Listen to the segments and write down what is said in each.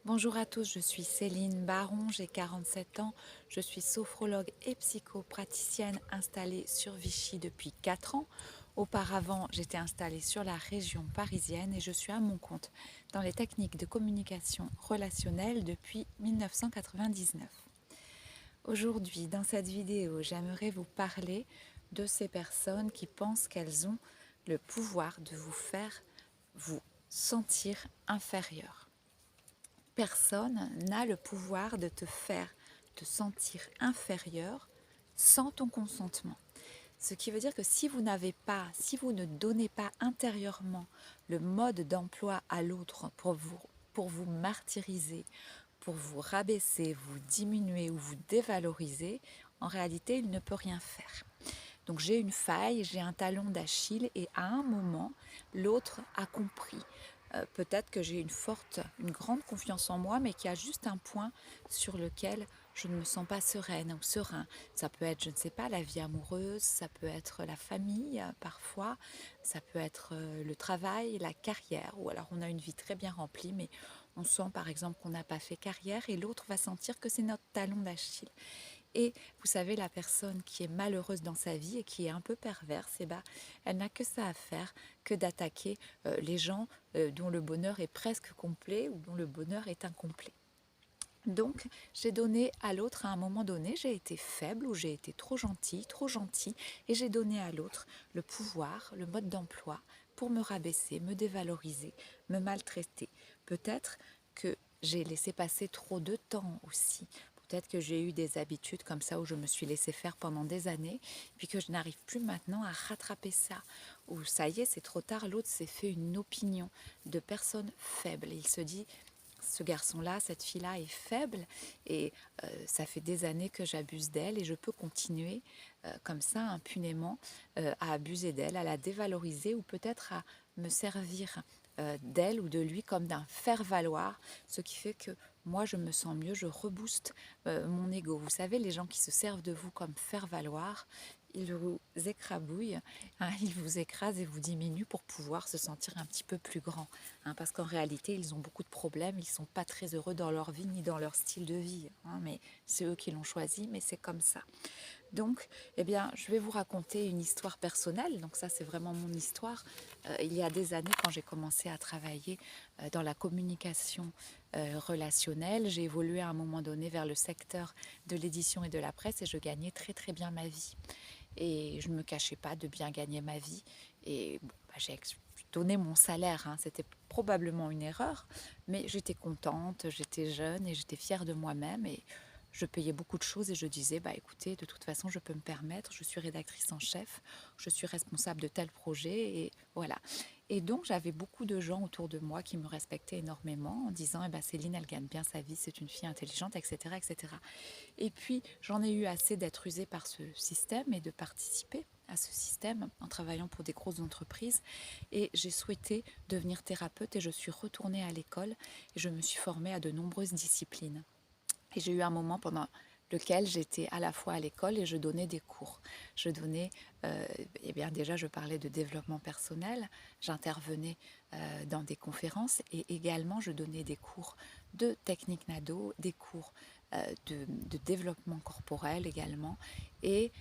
Bonjour à tous, je suis Céline Baron, j'ai 47 ans, je suis sophrologue et psychopraticienne installée sur Vichy depuis 4 ans. Auparavant, j'étais installée sur la région parisienne et je suis à mon compte dans les techniques de communication relationnelle depuis 1999. Aujourd'hui, dans cette vidéo, j'aimerais vous parler de ces personnes qui pensent qu'elles ont le pouvoir de vous faire vous sentir inférieur. Personne n'a le pouvoir de te faire te sentir inférieur sans ton consentement. Ce qui veut dire que si vous ne donnez pas intérieurement le mode d'emploi à l'autre pour vous martyriser, pour vous rabaisser, vous diminuer ou vous dévaloriser, en réalité, il ne peut rien faire. Donc j'ai une faille, j'ai un talon d'Achille et à un moment, l'autre a compris. Peut-être que j'ai une grande confiance en moi, mais qu'il y a juste un point sur lequel je ne me sens pas sereine ou serein. Ça peut être, je ne sais pas, la vie amoureuse, ça peut être la famille parfois, ça peut être le travail, la carrière, ou alors on a une vie très bien remplie, mais on sent par exemple qu'on n'a pas fait carrière et l'autre va sentir que c'est notre talon d'Achille. Et vous savez, la personne qui est malheureuse dans sa vie et qui est un peu perverse, elle n'a que ça à faire que d'attaquer les gens dont le bonheur est presque complet ou dont le bonheur est incomplet. Donc, j'ai donné à l'autre à un moment donné, j'ai été faible ou j'ai été trop gentille, trop gentil, et j'ai donné à l'autre le pouvoir, le mode d'emploi pour me rabaisser, me dévaloriser, me maltraiter. Peut-être que j'ai laissé passer trop de temps aussi. Peut-être que j'ai eu des habitudes comme ça où je me suis laissé faire pendant des années, puis que je n'arrive plus maintenant à rattraper ça. Ou ça y est, c'est trop tard, l'autre s'est fait une opinion de personne faible. Et il se dit, ce garçon-là, cette fille-là est faible et ça fait des années que j'abuse d'elle et je peux continuer comme ça impunément à abuser d'elle, à la dévaloriser ou peut-être à me servir d'elle ou de lui comme d'un faire-valoir, ce qui fait que moi je me sens mieux, je rebooste mon ego. Vous savez, les gens qui se servent de vous comme faire-valoir, ils vous écrabouillent, hein, ils vous écrasent et vous diminuent pour pouvoir se sentir un petit peu plus grand. Hein, parce qu'en réalité, ils ont beaucoup de problèmes, ils ne sont pas très heureux dans leur vie ni dans leur style de vie. Hein, mais c'est eux qui l'ont choisi, mais c'est comme ça. Donc, eh bien, je vais vous raconter une histoire personnelle. Donc ça, c'est vraiment mon histoire. Il y a des années, quand j'ai commencé à travailler dans la communication relationnelle, j'ai évolué à un moment donné vers le secteur de l'édition et de la presse et je gagnais très très bien ma vie. Et je ne me cachais pas de bien gagner ma vie. Et bon, j'ai donné mon salaire, hein. C'était probablement une erreur, mais j'étais contente, j'étais jeune et j'étais fière de moi-même. Et je payais beaucoup de choses et je disais, bah écoutez, de toute façon, je peux me permettre, je suis rédactrice en chef, je suis responsable de tel projet et voilà. Et donc, j'avais beaucoup de gens autour de moi qui me respectaient énormément en disant, eh ben, Céline, elle gagne bien sa vie, c'est une fille intelligente, etc., etc. Et puis, j'en ai eu assez d'être usée par ce système et de participer à ce système en travaillant pour des grosses entreprises. Et j'ai souhaité devenir thérapeute et je suis retournée à l'école et je me suis formée à de nombreuses disciplines. Et j'ai eu un moment pendant lequel j'étais à la fois à l'école et je donnais des cours. Je donnais, eh bien déjà je parlais de développement personnel, j'intervenais dans des conférences et également je donnais des cours de technique NADO, des cours de développement corporel également. Et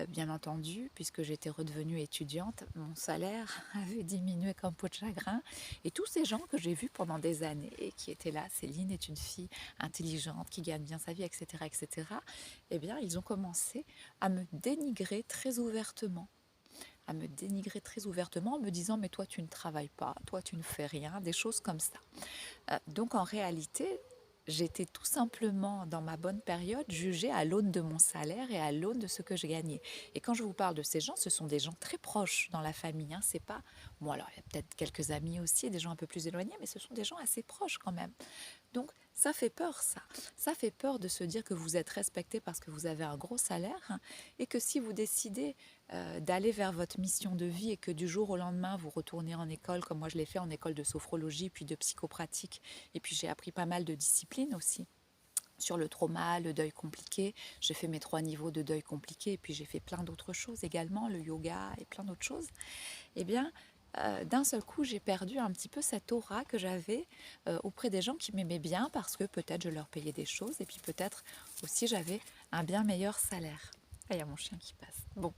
bien entendu, puisque j'étais redevenue étudiante, mon salaire avait diminué comme peau de chagrin. Et tous ces gens que j'ai vus pendant des années et qui étaient là, Céline est une fille intelligente, qui gagne bien sa vie, etc., etc., eh bien, ils ont commencé à me dénigrer très ouvertement. À me dénigrer très ouvertement en me disant mais toi tu ne travailles pas, toi tu ne fais rien, des choses comme ça. Donc en réalité, j'étais tout simplement dans ma bonne période jugée à l'aune de mon salaire et à l'aune de ce que je gagnais. Et quand je vous parle de ces gens, ce sont des gens très proches dans la famille. Hein. C'est pas bon, alors il y a peut-être quelques amis aussi, des gens un peu plus éloignés, mais ce sont des gens assez proches quand même. Donc ça fait peur, ça. Ça fait peur de se dire que vous êtes respecté parce que vous avez un gros salaire hein, et que si vous décidez d'aller vers votre mission de vie et que du jour au lendemain vous retournez en école, comme moi je l'ai fait en école de sophrologie puis de psychopratique, et puis j'ai appris pas mal de disciplines aussi sur le trauma, le deuil compliqué. J'ai fait mes 3 niveaux de deuil compliqué et puis j'ai fait plein d'autres choses également, le yoga et plein d'autres choses. Eh bien, d'un seul coup, j'ai perdu un petit peu cette aura que j'avais auprès des gens qui m'aimaient bien parce que peut-être je leur payais des choses et puis peut-être aussi j'avais un bien meilleur salaire. Ah, il y a mon chien qui passe. Bon,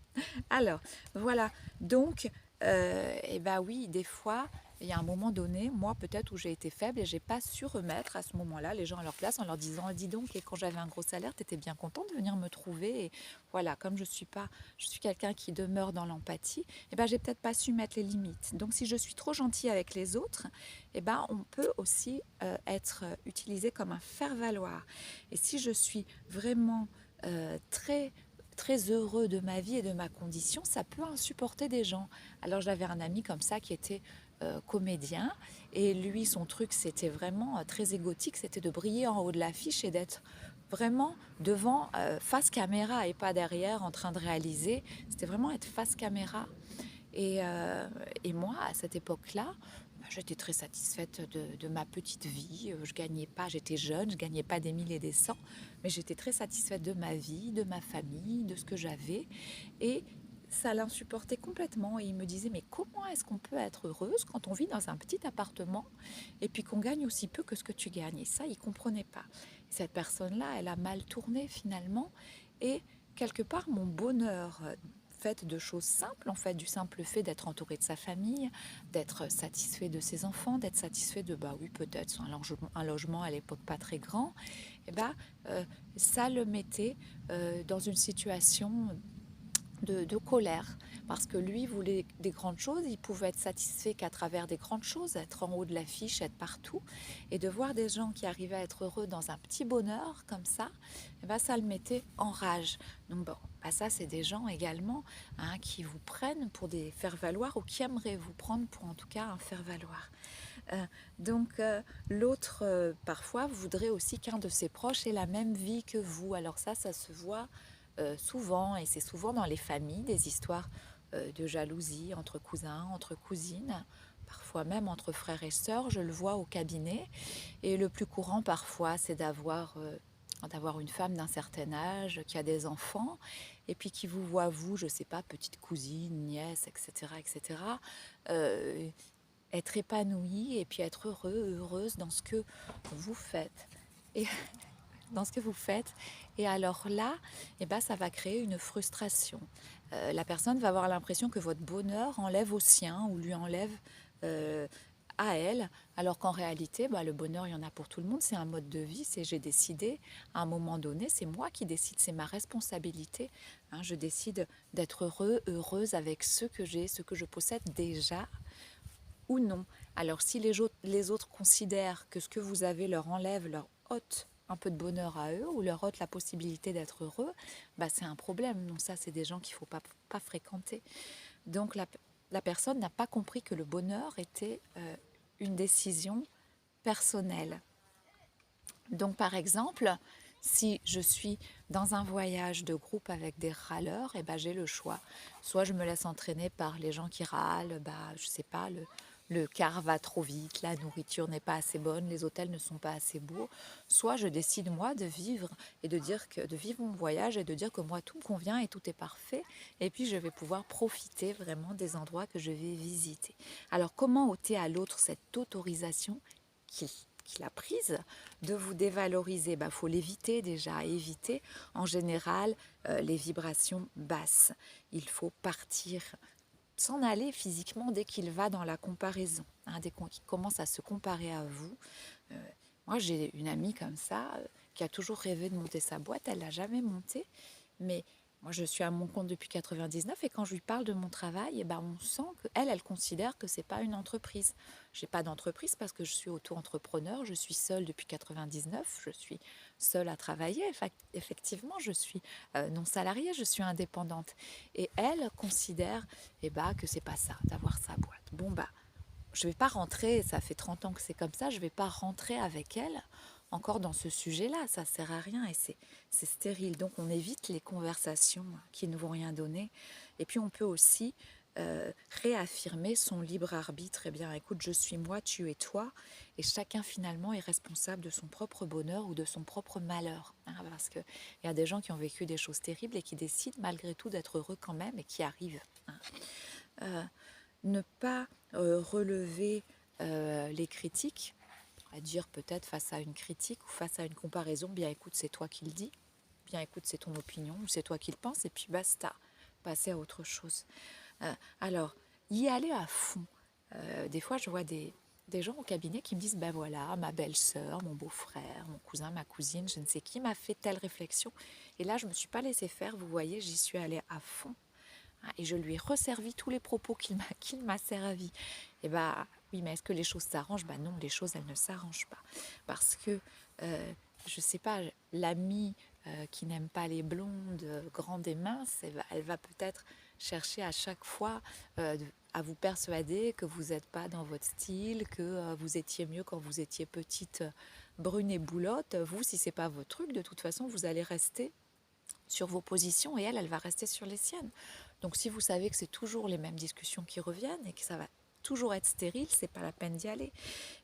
alors voilà. Donc, et ben oui, des fois, il y a un moment donné, moi peut-être où j'ai été faible et j'ai pas su remettre à ce moment-là les gens à leur place en leur disant dis donc, et quand j'avais un gros salaire, tu étais bien content de venir me trouver. Et voilà, comme je suis quelqu'un qui demeure dans l'empathie, et ben j'ai peut-être pas su mettre les limites. Donc si je suis trop gentille avec les autres, et ben on peut aussi être utilisé comme un faire-valoir. Et si je suis vraiment très heureux de ma vie et de ma condition, ça peut insupporter des gens. Alors j'avais un ami comme ça qui était comédien et lui son truc c'était vraiment très égotique, c'était de briller en haut de l'affiche et d'être vraiment devant face caméra et pas derrière en train de réaliser. C'était vraiment être face caméra. Et, euh, et moi, à cette époque-là, j'étais très satisfaite de ma petite vie. Je gagnais pas, j'étais jeune, je gagnais pas des mille et des cents, mais j'étais très satisfaite de ma vie, de ma famille, de ce que j'avais. Et ça l'insupportait complètement. Et il me disait, mais comment est-ce qu'on peut être heureuse quand on vit dans un petit appartement et puis qu'on gagne aussi peu que ce que tu gagnes? Et ça, il comprenait pas. Cette personne-là, elle a mal tourné finalement. Et quelque part, mon bonheur fait de choses simples, en fait, du simple fait d'être entouré de sa famille, d'être satisfait de ses enfants, d'être satisfait de, bah oui, peut-être un logement à l'époque pas très grand, et bah, ça le mettait dans une situation de colère, parce que lui voulait des grandes choses, il pouvait être satisfait qu'à travers des grandes choses, être en haut de l'affiche, être partout, et de voir des gens qui arrivaient à être heureux dans un petit bonheur comme ça, et ben ça le mettait en rage. Donc bon, bah ça c'est des gens également qui vous prennent pour des faire-valoir ou qui aimeraient vous prendre pour en tout cas un faire-valoir. Donc l'autre parfois voudrait aussi qu'un de ses proches ait la même vie que vous. Alors ça se voit souvent, et c'est souvent dans les familles, des histoires de jalousie entre cousins, entre cousines, parfois même entre frères et sœurs, je le vois au cabinet. Et le plus courant parfois, c'est d'avoir une femme d'un certain âge qui a des enfants et puis qui vous voit, vous, je ne sais pas, petite cousine, nièce, etc., etc., euh, être épanouie et puis être heureuse dans ce que vous faites. Et dans ce que vous faites. Et alors là, eh ben, ça va créer une frustration. La personne va avoir l'impression que votre bonheur enlève au sien ou lui enlève euh, à elle, alors qu'en réalité, bah, le bonheur, il y en a pour tout le monde. C'est un mode de vie. C'est j'ai décidé à un moment donné, c'est moi qui décide, c'est ma responsabilité. Je décide d'être heureuse avec ce que j'ai, ce que je possède déjà ou non. Alors si les autres considèrent que ce que vous avez leur enlève, leur ôte un peu de bonheur à eux ou leur ôte la possibilité d'être heureux, bah c'est un problème. Donc ça, c'est des gens qu'il ne faut pas fréquenter. Donc la personne n'a pas compris que le bonheur était une décision personnelle. Donc par exemple, si je suis dans un voyage de groupe avec des râleurs, et ben j'ai le choix. Soit je me laisse entraîner par les gens qui râlent, bah, je sais pas, le car va trop vite, la nourriture n'est pas assez bonne, les hôtels ne sont pas assez beaux. Soit je décide moi de vivre et de vivre mon voyage et de dire que moi tout me convient et tout est parfait. Et puis je vais pouvoir profiter vraiment des endroits que je vais visiter. Alors comment ôter à l'autre cette autorisation qu'il a prise de vous dévaloriser? Bah, faut l'éviter déjà, éviter en général les vibrations basses. Il faut partir, s'en aller physiquement dès qu'il va dans la comparaison, dès qu'il commence à se comparer à vous. Euh, Moi, j'ai une amie comme ça qui a toujours rêvé de monter sa boîte, elle l'a jamais montée, mais moi, je suis à mon compte depuis 99 et quand je lui parle de mon travail, eh ben, on sent qu'elle, elle considère que c'est pas une entreprise. J'ai pas d'entreprise parce que je suis auto-entrepreneur, je suis seule depuis 99, je suis seule à travailler. Effectivement, je suis non salariée, je suis indépendante. Et elle considère que c'est pas ça, d'avoir sa boîte. Bon, bah, je vais pas rentrer, ça fait 30 ans que c'est comme ça, je vais pas rentrer avec elle encore dans ce sujet-là, ça sert à rien et c'est stérile. Donc on évite les conversations qui ne vont rien donner. Et puis on peut aussi réaffirmer son libre arbitre. Eh bien, écoute, je suis moi, tu es toi, et chacun finalement est responsable de son propre bonheur ou de son propre malheur. Parce qu'il y a des gens qui ont vécu des choses terribles et qui décident malgré tout d'être heureux quand même et qui arrivent. ne pas relever les critiques, à dire peut-être face à une critique ou face à une comparaison, bien écoute, c'est toi qui le dis, bien écoute, c'est ton opinion ou c'est toi qui le penses, et puis basta, passer à autre chose. Alors, y aller à fond. Des fois, je vois des gens au cabinet qui me disent, ben voilà, ma belle-sœur, mon beau-frère, mon cousin, ma cousine, je ne sais qui m'a fait telle réflexion. Et là, je ne me suis pas laissée faire, vous voyez, j'y suis allée à fond. Et je lui ai resservi tous les propos qu'il m'a servi. Et bah oui, mais est-ce que les choses s'arrangent? Bah non, les choses, elles ne s'arrangent pas. Parce que, je ne sais pas, l'amie qui n'aime pas les blondes, grandes et minces, elle va peut-être chercher à chaque fois à vous persuader que vous n'êtes pas dans votre style, que vous étiez mieux quand vous étiez petite, brune et boulotte. Vous, si c'est pas votre truc, de toute façon, vous allez rester sur vos positions et elle va rester sur les siennes. Donc si vous savez que c'est toujours les mêmes discussions qui reviennent et que ça va toujours être stérile, c'est pas la peine d'y aller.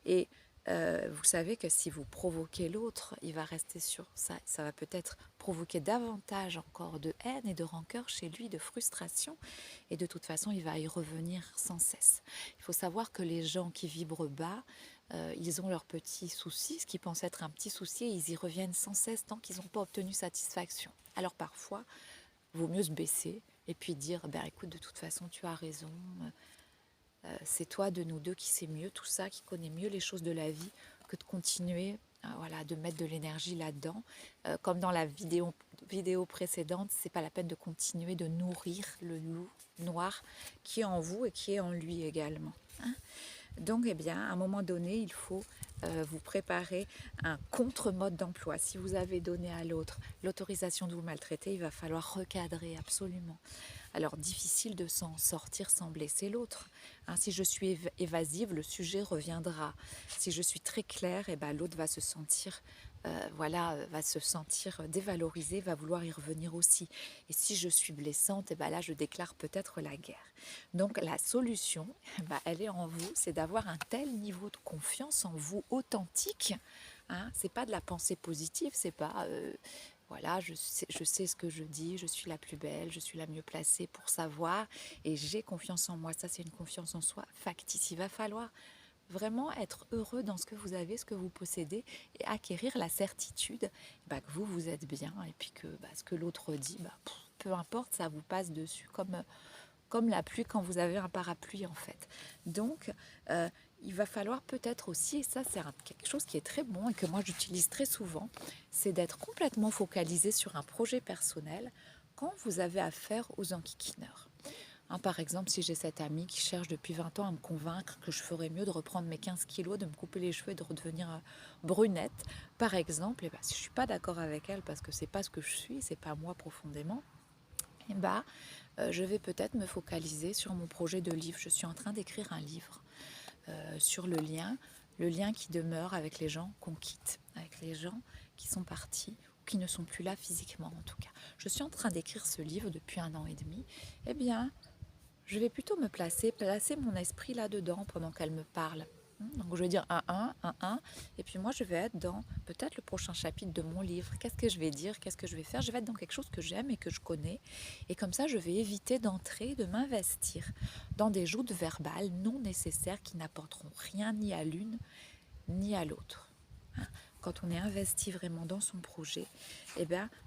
Et vous savez que si vous provoquez l'autre, il va rester sur ça. Ça va peut-être provoquer davantage encore de haine et de rancœur chez lui, de frustration. Et de toute façon, il va y revenir sans cesse. Il faut savoir que les gens qui vibrent bas, ils ont leurs petits soucis, ce qui pense être un petit souci, et ils y reviennent sans cesse tant qu'ils n'ont pas obtenu satisfaction. Alors parfois, il vaut mieux se baisser et puis dire, ben écoute, de toute façon, tu as raison, c'est toi de nous deux qui sais mieux tout ça, qui connaît mieux les choses de la vie, que de continuer voilà, de mettre de l'énergie là-dedans. Comme dans la vidéo précédente, c'est pas la peine de continuer de nourrir le loup noir qui est en vous et qui est en lui également. Hein. Donc, eh bien, à un moment donné, il faut vous préparer un contre-mode d'emploi. Si vous avez donné à l'autre l'autorisation de vous maltraiter, il va falloir recadrer absolument. Alors, difficile de s'en sortir sans blesser l'autre. Hein, si je suis évasive, le sujet reviendra. Si je suis très claire, eh ben, l'autre va se sentir va se sentir dévalorisé, va vouloir y revenir aussi. Et si je suis blessante, et ben là, je déclare peut-être la guerre. Donc, la solution, elle est en vous, c'est d'avoir un tel niveau de confiance en vous authentique. Hein, c'est pas de la pensée positive, c'est pas voilà, je sais ce que je dis, je suis la plus belle, je suis la mieux placée pour savoir et j'ai confiance en moi. Ça, c'est une confiance en soi factice. Il va falloir vraiment être heureux dans ce que vous avez, ce que vous possédez et acquérir la certitude que vous, vous êtes bien et puis que ce que l'autre dit, peu importe, ça vous passe dessus comme la pluie quand vous avez un parapluie en fait. Donc, il va falloir peut-être aussi, et ça c'est quelque chose qui est très bon et que moi j'utilise très souvent, c'est d'être complètement focalisé sur un projet personnel quand vous avez affaire aux enquiquineurs. Hein, par exemple, si j'ai cette amie qui cherche depuis 20 ans à me convaincre que je ferais mieux de reprendre mes 15 kilos, de me couper les cheveux et de redevenir brunette, par exemple, si je ne suis pas d'accord avec elle parce que c'est pas ce que je suis, c'est pas moi profondément, je vais peut-être me focaliser sur mon projet de livre. Je suis en train d'écrire un livre sur le lien qui demeure avec les gens qu'on quitte, avec les gens qui sont partis ou qui ne sont plus là physiquement en tout cas. Je suis en train d'écrire ce livre depuis 1 an et demi. Eh bien, je vais plutôt me placer mon esprit là-dedans pendant qu'elle me parle. Donc je vais dire un, et puis moi je vais être dans peut-être le prochain chapitre de mon livre. Qu'est-ce que je vais dire, qu'est-ce que je vais faire? Je vais être dans quelque chose que j'aime et que je connais. Et comme ça, je vais éviter d'entrer, de m'investir dans des joutes verbales non nécessaires qui n'apporteront rien ni à l'une ni à l'autre. Quand on est investi vraiment dans son projet,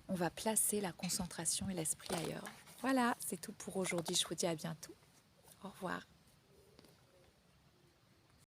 on va placer la concentration et l'esprit ailleurs. Voilà, c'est tout pour aujourd'hui. Je vous dis à bientôt. Au revoir.